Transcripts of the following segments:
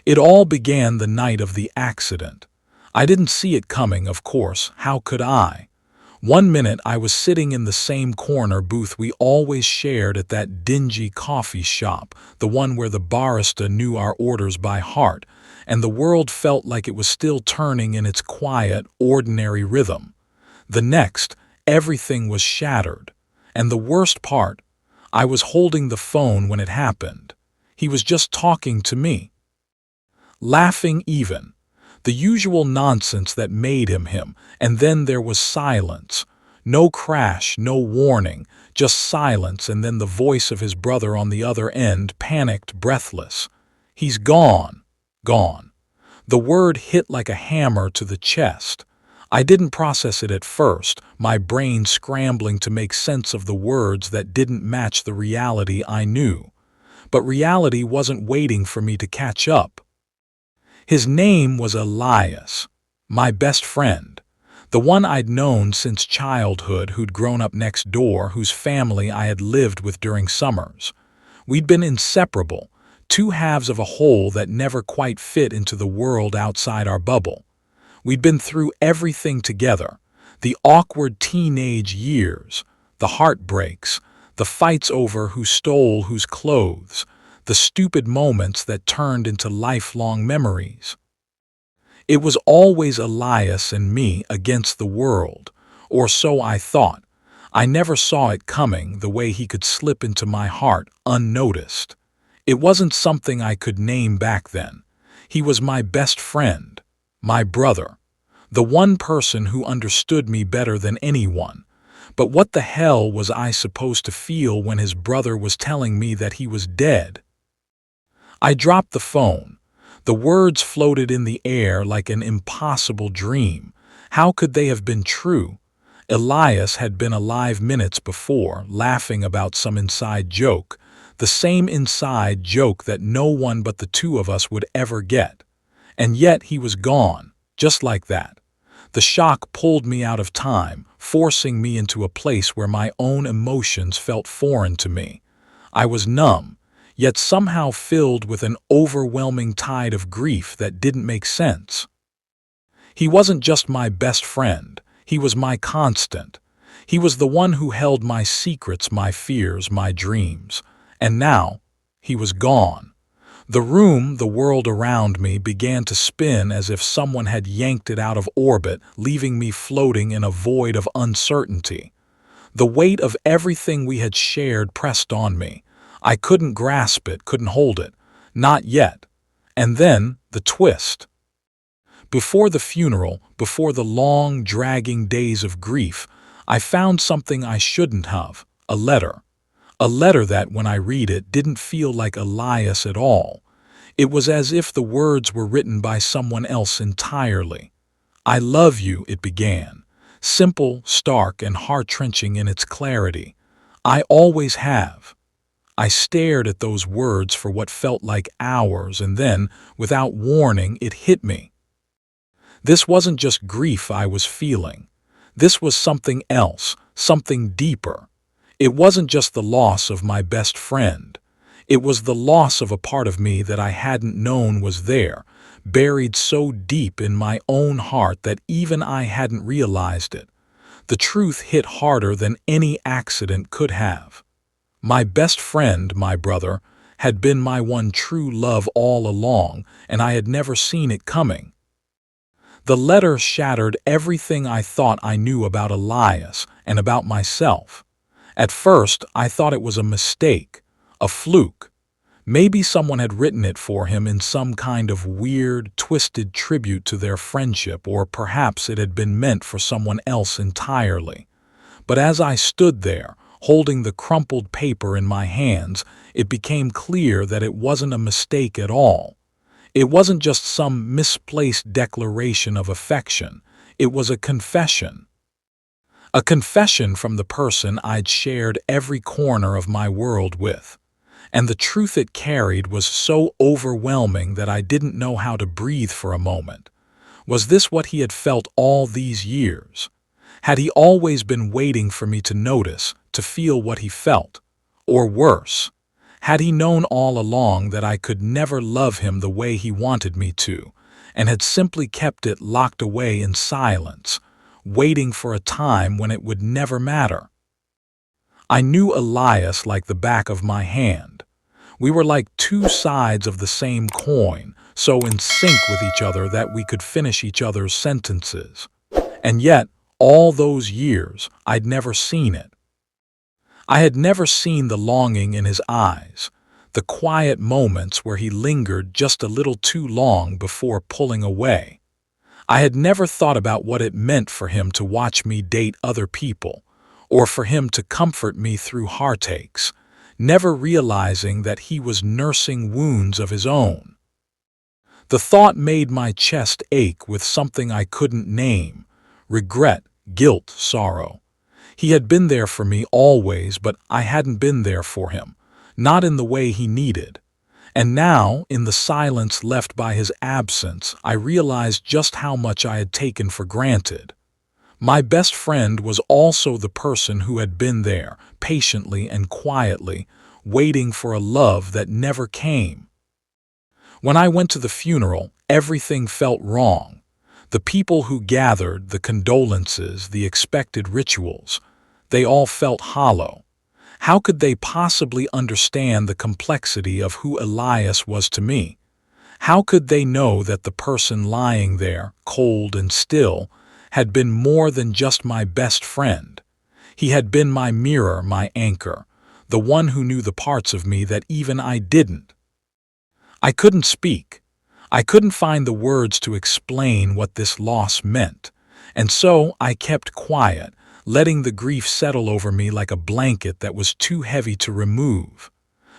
It all began the night of the accident. I didn't see it coming, of course. How could I? One minute I was sitting in the same corner booth we always shared at that dingy coffee shop, the one where the barista knew our orders by heart, and the world felt like it was still turning in its quiet, ordinary rhythm. The next, everything was shattered. And the worst part, I was holding the phone when it happened. He was just talking to me. Laughing even. The usual nonsense that made him him, and then there was silence. No crash, no warning, just silence, and then the voice of his brother on the other end, panicked, breathless. He's gone. Gone. The word hit like a hammer to the chest. I didn't process it at first, my brain scrambling to make sense of the words that didn't match the reality I knew. But reality wasn't waiting for me to catch up. His name was Elias, my best friend, the one I'd known since childhood, who'd grown up next door, whose family I had lived with during summers. We'd been inseparable, two halves of a whole that never quite fit into the world outside our bubble. We'd been through everything together, the awkward teenage years, the heartbreaks, the fights over who stole whose clothes, the stupid moments that turned into lifelong memories. It was always Elias and me against the world, or so I thought. I never saw it coming, the way he could slip into my heart unnoticed. It wasn't something I could name back then. He was my best friend, my brother, the one person who understood me better than anyone. But what the hell was I supposed to feel when his brother was telling me that he was dead? I dropped the phone. The words floated in the air like an impossible dream. How could they have been true? Elias had been alive minutes before, laughing about some inside joke, the same inside joke that no one but the two of us would ever get. And yet he was gone, just like that. The shock pulled me out of time, forcing me into a place where my own emotions felt foreign to me. I was numb, yet somehow filled with an overwhelming tide of grief that didn't make sense. He wasn't just my best friend, he was my constant. He was the one who held my secrets, my fears, my dreams. And now, he was gone. The room, the world around me, began to spin as if someone had yanked it out of orbit, leaving me floating in a void of uncertainty. The weight of everything we had shared pressed on me. I couldn't grasp it, couldn't hold it. Not yet. And then, the twist. Before the funeral, before the long, dragging days of grief, I found something I shouldn't have, a letter. A letter that, when I read it, didn't feel like Elias at all. It was as if the words were written by someone else entirely. "I love you," it began. Simple, stark, and heart-wrenching in its clarity. "I always have." I stared at those words for what felt like hours, and then, without warning, it hit me. This wasn't just grief I was feeling. This was something else, something deeper. It wasn't just the loss of my best friend. It was the loss of a part of me that I hadn't known was there, buried so deep in my own heart that even I hadn't realized it. The truth hit harder than any accident could have. My best friend, my brother, had been my one true love all along, and I had never seen it coming. The letter shattered everything I thought I knew about Elias and about myself. At first, I thought it was a mistake, a fluke. Maybe someone had written it for him in some kind of weird, twisted tribute to their friendship, or perhaps it had been meant for someone else entirely. But as I stood there, holding the crumpled paper in my hands, it became clear that it wasn't a mistake at all. It wasn't just some misplaced declaration of affection. It was a confession. A confession from the person I'd shared every corner of my world with. And the truth it carried was so overwhelming that I didn't know how to breathe for a moment. Was this what he had felt all these years? Had he always been waiting for me to notice, to feel what he felt? Or worse, Had he known all along that I could never love him the way he wanted me to, and had simply kept it locked away in silence, waiting for a time when it would never matter? I knew Elias like the back of my hand. We were like two sides of the same coin, so in sync with each other that we could finish each other's sentences. And yet, all those years, I'd never seen it. I had never seen the longing in his eyes, the quiet moments where he lingered just a little too long before pulling away. I had never thought about what it meant for him to watch me date other people, or for him to comfort me through heartaches, never realizing that he was nursing wounds of his own. The thought made my chest ache with something I couldn't name: regret, guilt, sorrow. He had been there for me always, but I hadn't been there for him, not in the way he needed. And now, in the silence left by his absence, I realized just how much I had taken for granted. My best friend was also the person who had been there, patiently and quietly, waiting for a love that never came. When I went to the funeral, everything felt wrong. The people who gathered, the condolences, the expected rituals, they all felt hollow. How could they possibly understand the complexity of who Elias was to me? How could they know that the person lying there, cold and still, had been more than just my best friend? He had been my mirror, my anchor, the one who knew the parts of me that even I didn't. I couldn't speak. I couldn't find the words to explain what this loss meant, and so I kept quiet, letting the grief settle over me like a blanket that was too heavy to remove.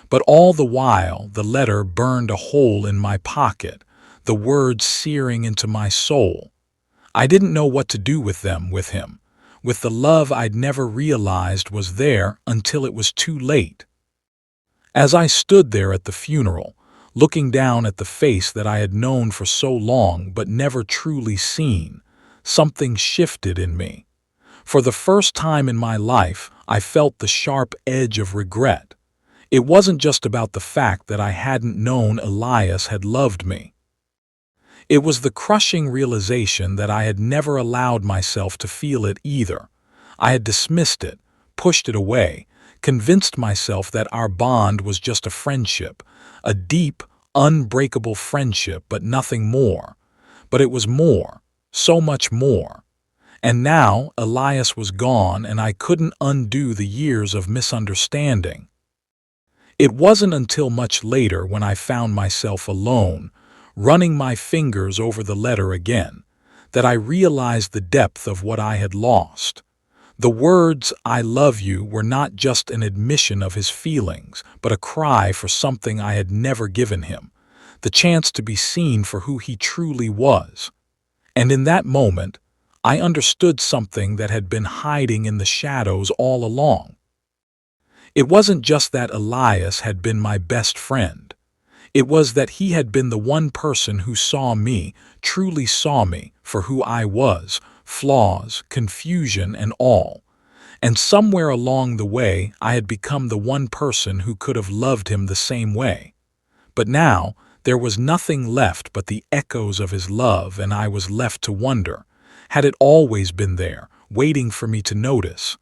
But all the while, the letter burned a hole in my pocket, the words searing into my soul. I didn't know what to do with them, with him, with the love I'd never realized was there until it was too late. As I stood there at the funeral, looking down at the face that I had known for so long but never truly seen, something shifted in me. For the first time in my life, I felt the sharp edge of regret. It wasn't just about the fact that I hadn't known Elias had loved me. It was the crushing realization that I had never allowed myself to feel it either. I had dismissed it, pushed it away, convinced myself that our bond was just a friendship, a deep, unbreakable friendship, but nothing more. But it was more, so much more. And now Elias was gone, and I couldn't undo the years of misunderstanding. It wasn't until much later, when I found myself alone, running my fingers over the letter again, that I realized the depth of what I had lost. The words, "I love you," were not just an admission of his feelings, but a cry for something I had never given him, the chance to be seen for who he truly was. And in that moment, I understood something that had been hiding in the shadows all along. It wasn't just that Elias had been my best friend. It was that he had been the one person who saw me, truly saw me, for who I was, flaws, confusion, and all. And somewhere along the way, I had become the one person who could have loved him the same way. But now, there was nothing left but the echoes of his love, and I was left to wonder, had it always been there, waiting for me to notice?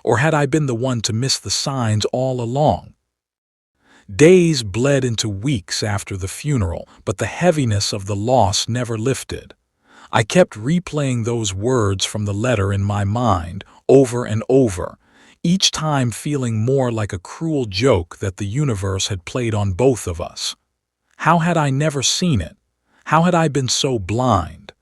Or had I been the one to miss the signs all along? Days bled into weeks after the funeral, but the heaviness of the loss never lifted. I kept replaying those words from the letter in my mind, over and over, each time feeling more like a cruel joke that the universe had played on both of us. How had I never seen it? How had I been so blind?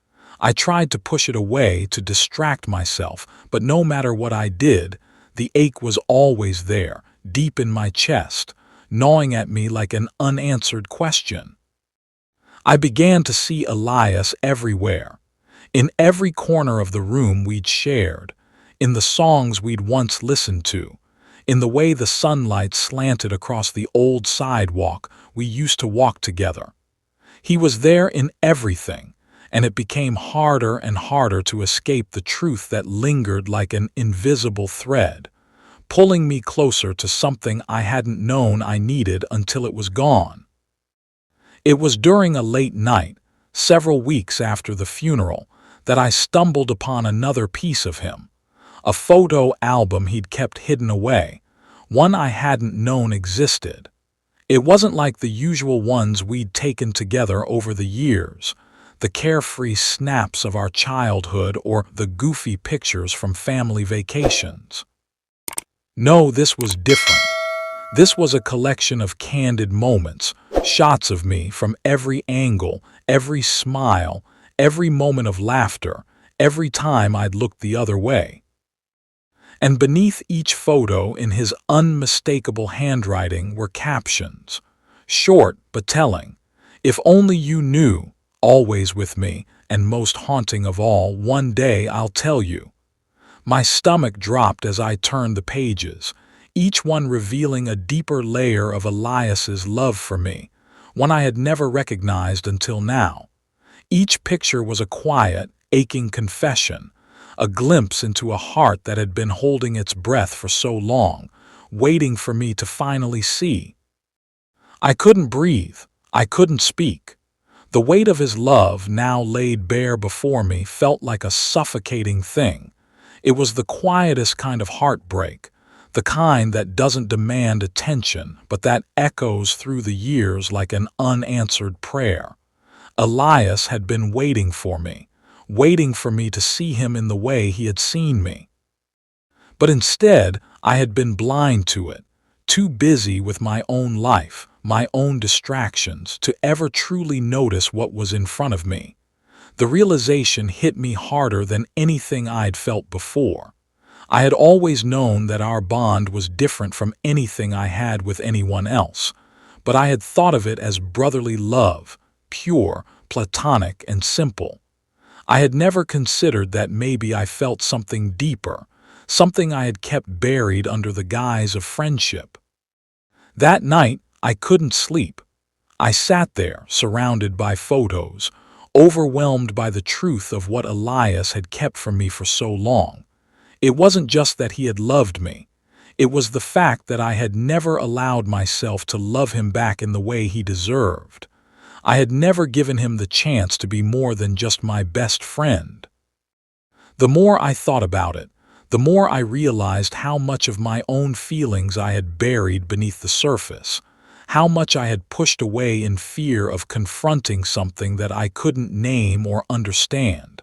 I tried to push it away, to distract myself, but no matter what I did, the ache was always there, deep in my chest, gnawing at me like an unanswered question. I began to see Elias everywhere, in every corner of the room we'd shared, in the songs we'd once listened to, in the way the sunlight slanted across the old sidewalk we used to walk together. He was there in everything, and it became harder and harder to escape the truth that lingered like an invisible thread, pulling me closer to something I hadn't known I needed until it was gone. It was during a late night, several weeks after the funeral, that I stumbled upon another piece of him, a photo album he'd kept hidden away, one I hadn't known existed. It wasn't like the usual ones we'd taken together over the years, the carefree snaps of our childhood or the goofy pictures from family vacations. No, this was different. This was a collection of candid moments, shots of me from every angle, every smile, every moment of laughter, every time I'd looked the other way. And beneath each photo in his unmistakable handwriting were captions, short but telling. If only you knew, always with me, and most haunting of all, one day I'll tell you. My stomach dropped as I turned the pages, each one revealing a deeper layer of Elias's love for me, one I had never recognized until now. Each picture was a quiet, aching confession, a glimpse into a heart that had been holding its breath for so long, waiting for me to finally see. I couldn't breathe. I couldn't speak. The weight of his love, now laid bare before me, felt like a suffocating thing. It was the quietest kind of heartbreak, the kind that doesn't demand attention, but that echoes through the years like an unanswered prayer. Elias had been waiting for me to see him in the way he had seen me. But instead, I had been blind to it, too busy with my own life, my own distractions, to ever truly notice what was in front of me. The realization hit me harder than anything I'd felt before. I had always known that our bond was different from anything I had with anyone else, but I had thought of it as brotherly love, pure, platonic, and simple. I had never considered that maybe I felt something deeper, something I had kept buried under the guise of friendship. That night, I couldn't sleep. I sat there, surrounded by photos, overwhelmed by the truth of what Elias had kept from me for so long. It wasn't just that he had loved me. It was the fact that I had never allowed myself to love him back in the way he deserved. I had never given him the chance to be more than just my best friend. The more I thought about it, the more I realized how much of my own feelings I had buried beneath the surface, how much I had pushed away in fear of confronting something that I couldn't name or understand.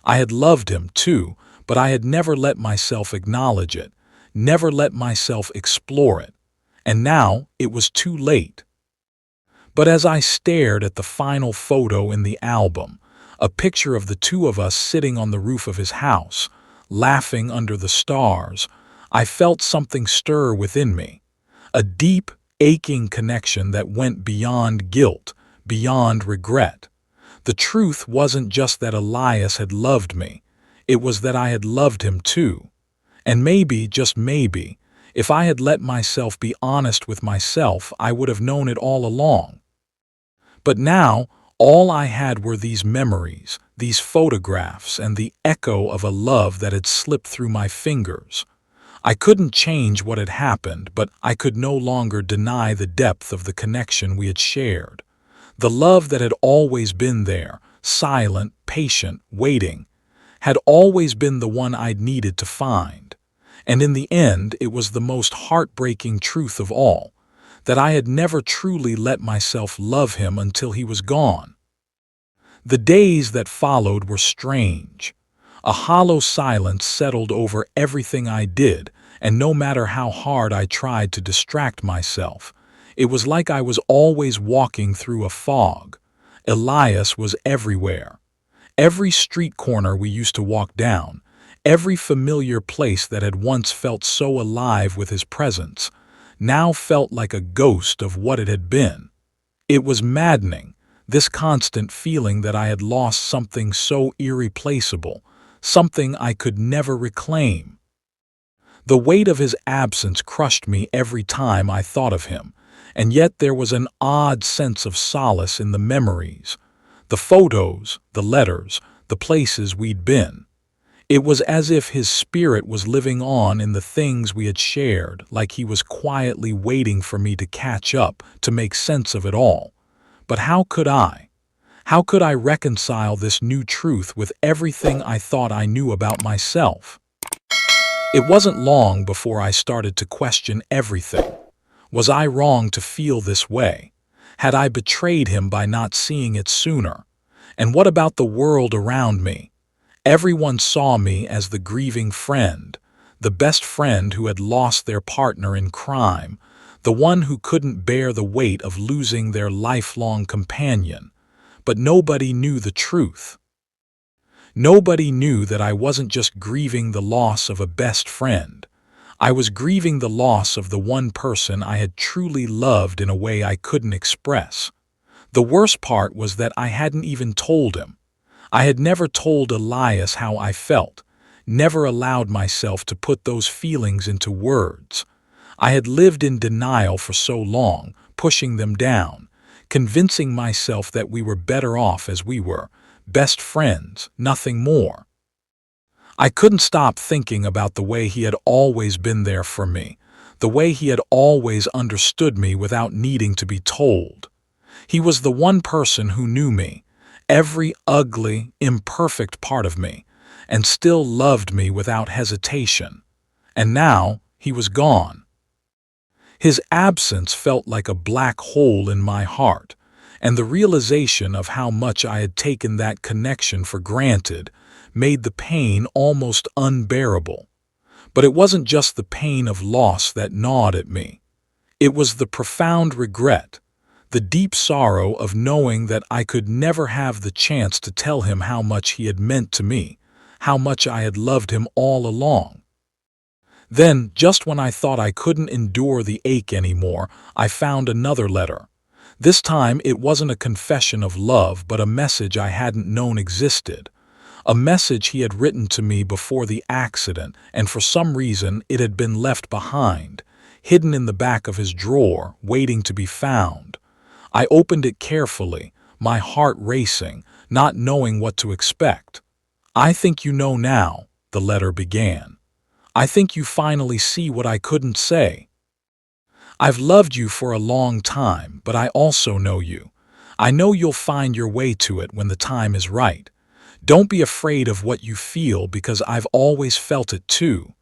I had loved him too, but I had never let myself acknowledge it, never let myself explore it. And now it was too late. But as I stared at the final photo in the album, a picture of the two of us sitting on the roof of his house, laughing under the stars, I felt something stir within me, a deep, aching connection that went beyond guilt, beyond regret. The truth wasn't just that Elias had loved me, it was that I had loved him too. And maybe, just maybe, if I had let myself be honest with myself, I would have known it all along. But now, all I had were these memories, these photographs, and the echo of a love that had slipped through my fingers. I couldn't change what had happened, but I could no longer deny the depth of the connection we had shared. The love that had always been there, silent, patient, waiting, had always been the one I'd needed to find. And in the end, it was the most heartbreaking truth of all, that I had never truly let myself love him until he was gone. The days that followed were strange. A hollow silence settled over everything I did, and no matter how hard I tried to distract myself, it was like I was always walking through a fog. Elias was everywhere. Every street corner we used to walk down, every familiar place that had once felt so alive with his presence, now felt like a ghost of what it had been. It was maddening, this constant feeling that I had lost something so irreplaceable, something I could never reclaim. The weight of his absence crushed me every time I thought of him, and yet there was an odd sense of solace in the memories, the photos, the letters, the places we'd been. It was as if his spirit was living on in the things we had shared, like he was quietly waiting for me to catch up, to make sense of it all. But how could I? How could I reconcile this new truth with everything I thought I knew about myself? It wasn't long before I started to question everything. Was I wrong to feel this way? Had I betrayed him by not seeing it sooner? And what about the world around me? Everyone saw me as the grieving friend, the best friend who had lost their partner in crime, the one who couldn't bear the weight of losing their lifelong companion. But nobody knew the truth. Nobody knew that I wasn't just grieving the loss of a best friend. I was grieving the loss of the one person I had truly loved in a way I couldn't express. The worst part was that I hadn't even told him. I had never told Elias how I felt, never allowed myself to put those feelings into words. I had lived in denial for so long, pushing them down, convincing myself that we were better off as we were, best friends, nothing more. I couldn't stop thinking about the way he had always been there for me, the way he had always understood me without needing to be told. He was the one person who knew me, every ugly, imperfect part of me, and still loved me without hesitation. And now he was gone. His absence felt like a black hole in my heart, and the realization of how much I had taken that connection for granted made the pain almost unbearable. But it wasn't just the pain of loss that gnawed at me. It was the profound regret, the deep sorrow of knowing that I could never have the chance to tell him how much he had meant to me, how much I had loved him all along. Then, just when I thought I couldn't endure the ache anymore, I found another letter. This time it wasn't a confession of love, but a message I hadn't known existed. A message he had written to me before the accident, and for some reason it had been left behind, hidden in the back of his drawer, waiting to be found. I opened it carefully, my heart racing, not knowing what to expect. "I think you know now," the letter began. "I think you finally see what I couldn't say. I've loved you for a long time, but I also know you. I know you'll find your way to it when the time is right. Don't be afraid of what you feel because I've always felt it too.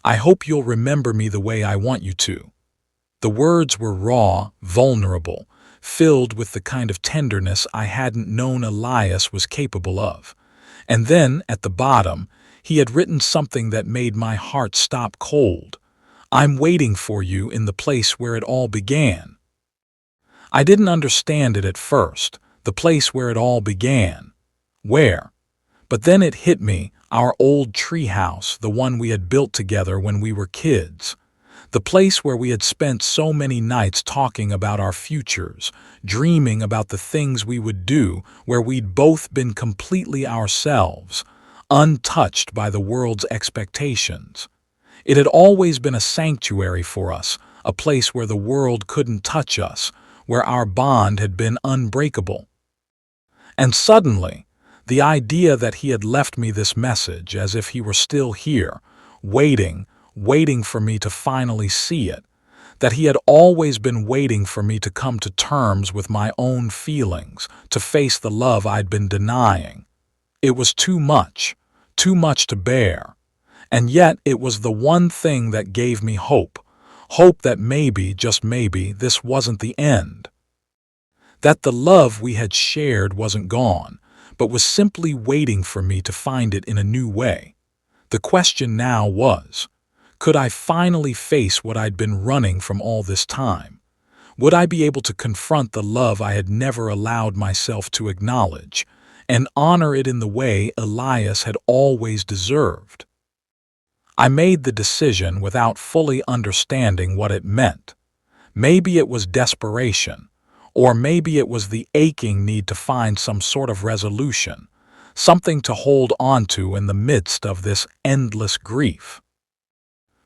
I hope you'll remember me the way I want you to." The words were raw, vulnerable, filled with the kind of tenderness I hadn't known Elias was capable of. And then, at the bottom, he had written something that made my heart stop cold. "I'm waiting for you in the place where it all began." I didn't understand it at first, the place where it all began. Where? But then it hit me, our old treehouse, the one we had built together when we were kids. The place where we had spent so many nights talking about our futures, dreaming about the things we would do, where we'd both been completely ourselves, untouched by the world's expectations. It had always been a sanctuary for us, a place where the world couldn't touch us, where our bond had been unbreakable. And suddenly, the idea that he had left me this message as if he were still here, waiting for me to finally see it, that he had always been waiting for me to come to terms with my own feelings, to face the love I'd been denying. It was too much to bear. And yet it was the one thing that gave me hope that maybe, just maybe, this wasn't the end. That the love we had shared wasn't gone, but was simply waiting for me to find it in a new way. The question now was, could I finally face what I'd been running from all this time? Would I be able to confront the love I had never allowed myself to acknowledge, and honor it in the way Elias had always deserved? I made the decision without fully understanding what it meant. Maybe it was desperation, or maybe it was the aching need to find some sort of resolution, something to hold onto in the midst of this endless grief.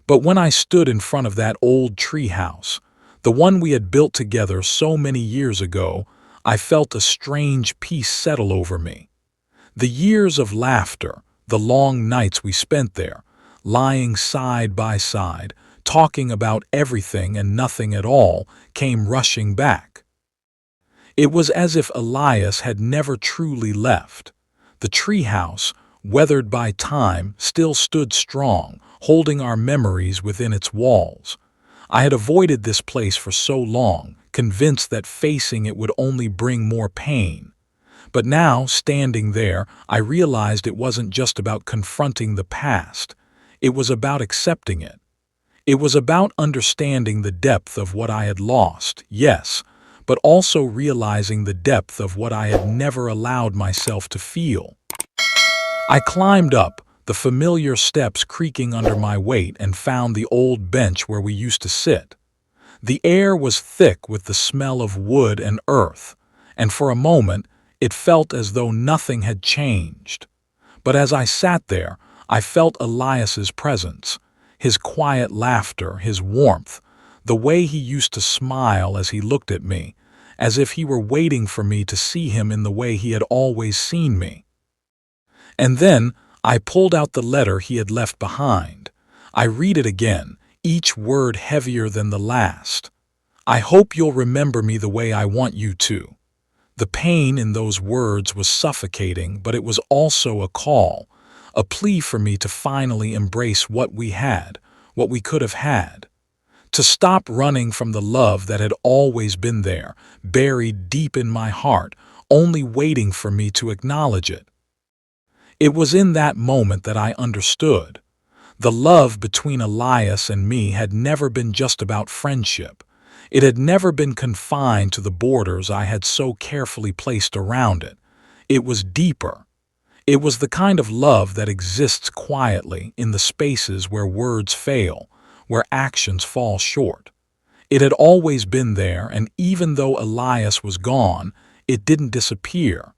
But when I stood in front of that old treehouse, the one we had built together so many years ago, I felt a strange peace settle over me. The years of laughter, the long nights we spent there, lying side by side, talking about everything and nothing at all, came rushing back. It was as if Elias had never truly left. The treehouse, weathered by time, still stood strong, holding our memories within its walls. I had avoided this place for so long, convinced that facing it would only bring more pain. But now, standing there, I realized it wasn't just about confronting the past. It was about accepting it. It was about understanding the depth of what I had lost, yes, but also realizing the depth of what I had never allowed myself to feel. I climbed up, the familiar steps creaking under my weight, and found the old bench where we used to sit. The air was thick with the smell of wood and earth, and for a moment it felt as though nothing had changed. But as I sat there, I felt Elias's presence, his quiet laughter, his warmth, the way he used to smile as he looked at me, as if he were waiting for me to see him in the way he had always seen me. And then I pulled out the letter he had left behind. I read it again, each word heavier than the last. "I hope you'll remember me the way I want you to." The pain in those words was suffocating, but it was also a call, a plea for me to finally embrace what we had, what we could have had. To stop running from the love that had always been there, buried deep in my heart, only waiting for me to acknowledge it. It was in that moment that I understood. The love between Elias and me had never been just about friendship. It had never been confined to the borders I had so carefully placed around it. It was deeper. It was the kind of love that exists quietly in the spaces where words fail, where actions fall short. It had always been there, and even though Elias was gone, it didn't disappear.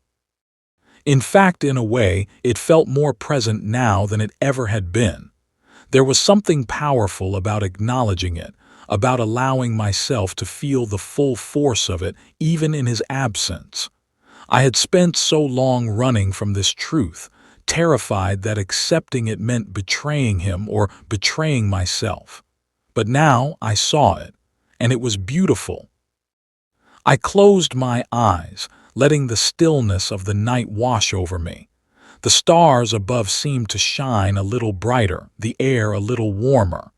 In fact, in a way, it felt more present now than it ever had been. There was something powerful about acknowledging it, about allowing myself to feel the full force of it, even in his absence. I had spent so long running from this truth, terrified that accepting it meant betraying him or betraying myself. But now I saw it, and it was beautiful. I closed my eyes, letting the stillness of the night wash over me. The stars above seemed to shine a little brighter, the air a little warmer.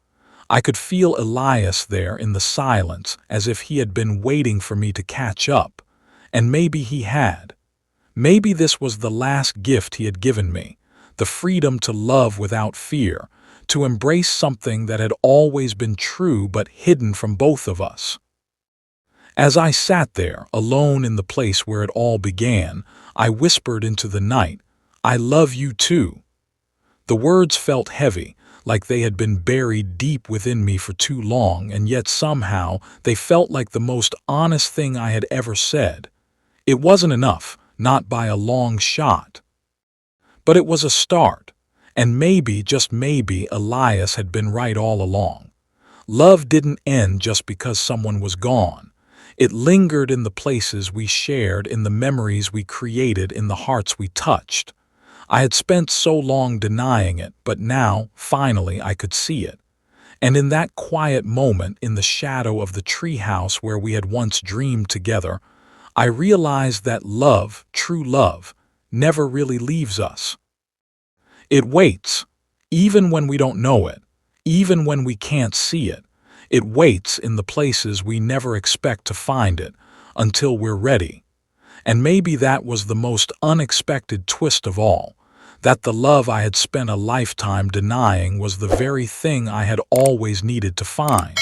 I could feel Elias there in the silence, as if he had been waiting for me to catch up. And maybe he had. Maybe this was the last gift he had given me, the freedom to love without fear, to embrace something that had always been true but hidden from both of us. As I sat there, alone in the place where it all began, I whispered into the night, "I love you too." The words felt heavy, like they had been buried deep within me for too long, and yet somehow they felt like the most honest thing I had ever said. It wasn't enough, not by a long shot. But it was a start, and maybe, just maybe, Elias had been right all along. Love didn't end just because someone was gone. It lingered in the places we shared, in the memories we created, in the hearts we touched. I had spent so long denying it, but now, finally, I could see it. And in that quiet moment, in the shadow of the treehouse where we had once dreamed together, I realized that love, true love, never really leaves us. It waits, even when we don't know it, even when we can't see it. It waits in the places we never expect to find it, until we're ready. And maybe that was the most unexpected twist of all, that the love I had spent a lifetime denying was the very thing I had always needed to find.